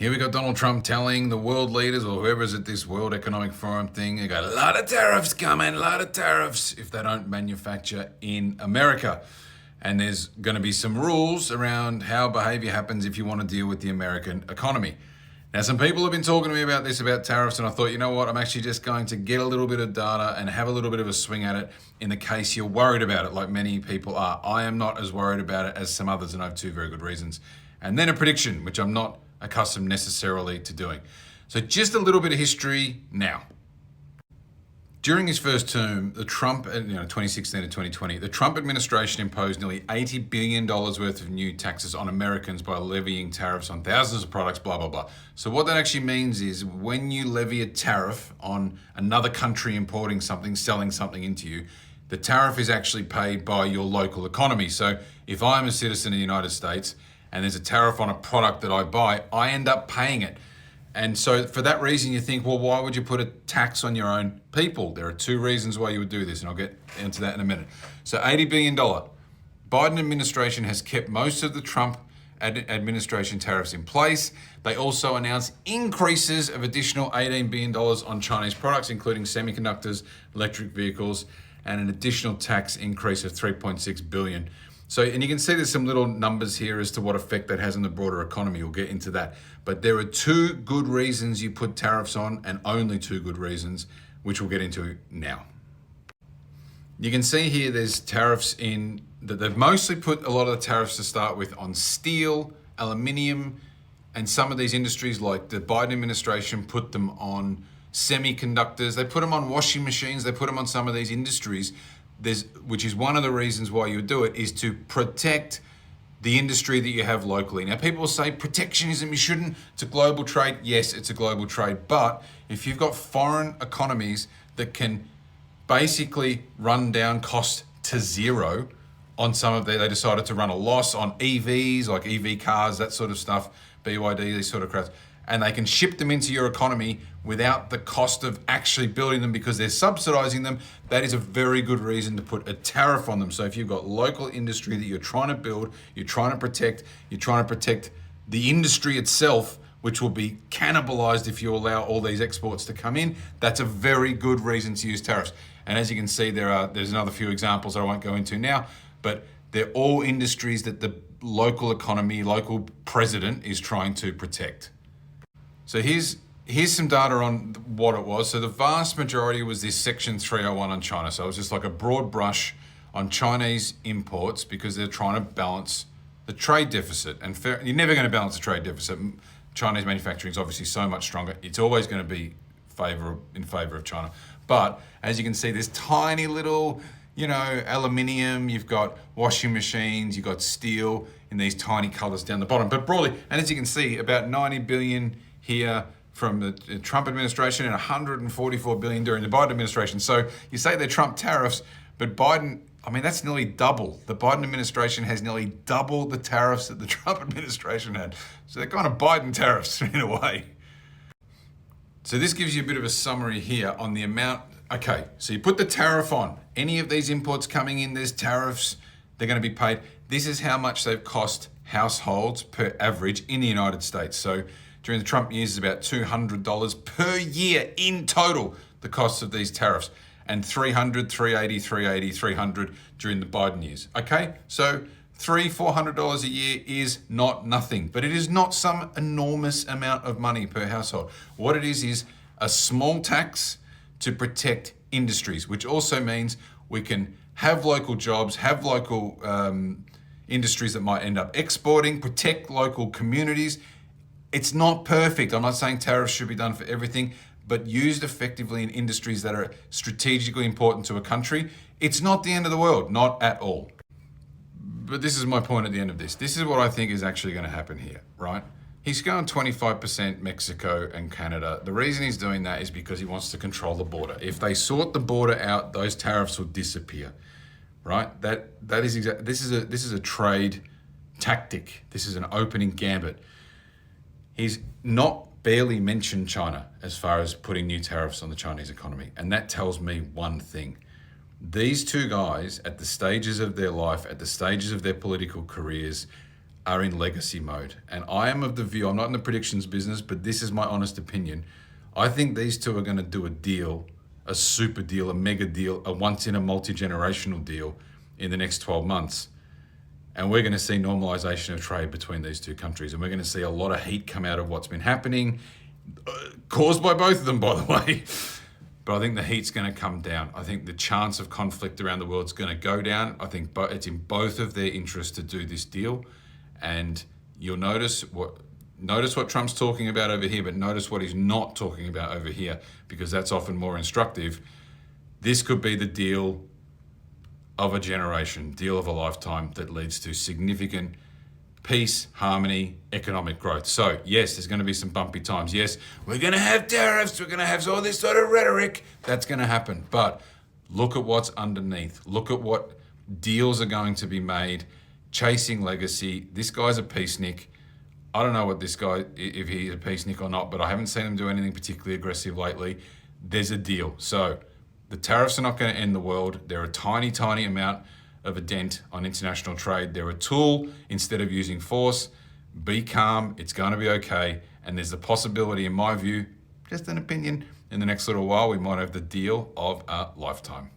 Here we got Donald Trump telling the world leaders or whoever's at this World Economic Forum thing, they got a lot of tariffs coming, a lot of tariffs if they don't manufacture in America. And there's going to be some rules around how behavior happens if you want to deal with the American economy. Now, some people have been talking to me about this, about tariffs, and I thought, you know what, I'm actually just going to get a little bit of data and have a little bit of a swing at it in the case you're worried about it, like many people are. I am not as worried about it as some others, and I have two very good reasons. And then a prediction, which I'm not accustomed necessarily to doing. So just a little bit of history now. During his first term, the Trump, 2016 to 2020, the Trump administration imposed nearly $80 billion worth of new taxes on Americans by levying tariffs on thousands of products, blah, blah, blah. So what that actually means is when you levy a tariff on another country importing something, selling something into you, the tariff is actually paid by your local economy. So if I'm a citizen of the United States and there's a tariff on a product that I buy, I end up paying it. And so for that reason, you think, well, why would you put a tax on your own people? There are two reasons why you would do this, and I'll get into that in a minute. So $80 billion. Biden administration has kept most of the Trump administration tariffs in place. They also announced increases of additional $18 billion on Chinese products, including semiconductors, electric vehicles, and an additional tax increase of $3.6 billion. So, and you can see there's some little numbers here as to what effect that has on the broader economy. We'll get into that. But there are two good reasons you put tariffs on, and only two good reasons, which we'll get into now. You can see here there's tariffs in that they've mostly put a lot of the tariffs to start with on steel, aluminium, and some of these industries like the Biden administration put them on semiconductors. They put them on washing machines. They put them on some of these industries. Which is one of the reasons why you would do it, is to protect the industry that you have locally. Now, people will say protectionism, you shouldn't. It's a global trade. Yes, it's a global trade. But if you've got foreign economies that can basically run down cost to zero on some of they decided to run a loss on EVs, like EV cars, that sort of stuff, BYD, these sort of crowds, and they can ship them into your economy without the cost of actually building them because they're subsidizing them, that is a very good reason to put a tariff on them. So if you've got local industry that you're trying to build, you're trying to protect the industry itself, which will be cannibalized if you allow all these exports to come in, that's a very good reason to use tariffs. And as you can see, there's another few examples that I won't go into now, but they're all industries that the local economy, local president is trying to protect. So here's some data on what it was. So the vast majority was this Section 301 on China. So it was just like a broad brush on Chinese imports because they're trying to balance the trade deficit. And you're never going to balance the trade deficit. Chinese manufacturing is obviously so much stronger. It's always going to be in favor of China. But as you can see, there's tiny little, aluminium, you've got washing machines, you've got steel in these tiny colors down the bottom. But broadly, and as you can see, about 90 billion here from the Trump administration and 144 billion during the Biden administration. So you say they're Trump tariffs, but Biden, that's nearly double. The Biden administration has nearly double the tariffs that the Trump administration had. So they're kind of Biden tariffs in a way. So this gives you a bit of a summary here on the amount. Okay, so you put the tariff on. Any of these imports coming in, there's tariffs, they're going to be paid. This is how much they've cost households per average in the United States. So during the Trump years, it's about $200 per year in total, the cost of these tariffs, and $300, $380, $380, $300 during the Biden years. Okay, so $400 a year is not nothing, but it is not some enormous amount of money per household. What it is a small tax to protect industries, which also means we can have local jobs, have local industries that might end up exporting, protect local communities. It's not perfect. I'm not saying tariffs should be done for everything, but used effectively in industries that are strategically important to a country, it's not the end of the world, not at all. But this is my point at the end of this. This is what I think is actually going to happen here, right? He's going 25% Mexico and Canada. The reason he's doing that is because he wants to control the border. If they sort the border out, those tariffs will disappear, right? This is a trade tactic. This is an opening gambit. He's not barely mentioned China as far as putting new tariffs on the Chinese economy. And that tells me one thing. These two guys at the stages of their life, at the stages of their political careers, are in legacy mode. And I am of the view, I'm not in the predictions business, but this is my honest opinion. I think these two are going to do a deal, a super deal, a mega deal, a once in a multi-generational deal in the next 12 months. And we're going to see normalization of trade between these two countries. And we're going to see a lot of heat come out of what's been happening, caused by both of them, by the way. But I think the heat's going to come down. I think the chance of conflict around the world is going to go down. I think it's in both of their interests to do this deal. And you'll notice what Trump's talking about over here, but notice what he's not talking about over here, because that's often more instructive. This could be the deal of a generation, deal of a lifetime that leads to significant peace, harmony, economic growth. So yes, there's going to be some bumpy times. Yes, we're going to have tariffs. We're going to have all this sort of rhetoric. That's going to happen. But look at what's underneath. Look at what deals are going to be made, chasing legacy. This guy's a peacenik. I don't know what this guy, if he's a peacenik or not, but I haven't seen him do anything particularly aggressive lately. There's a deal. So the tariffs are not going to end the world. They're a tiny, tiny amount of a dent on international trade. They're a tool instead of using force. Be calm. It's going to be okay. And there's the possibility, in my view, just an opinion, in the next little while, we might have the deal of a lifetime.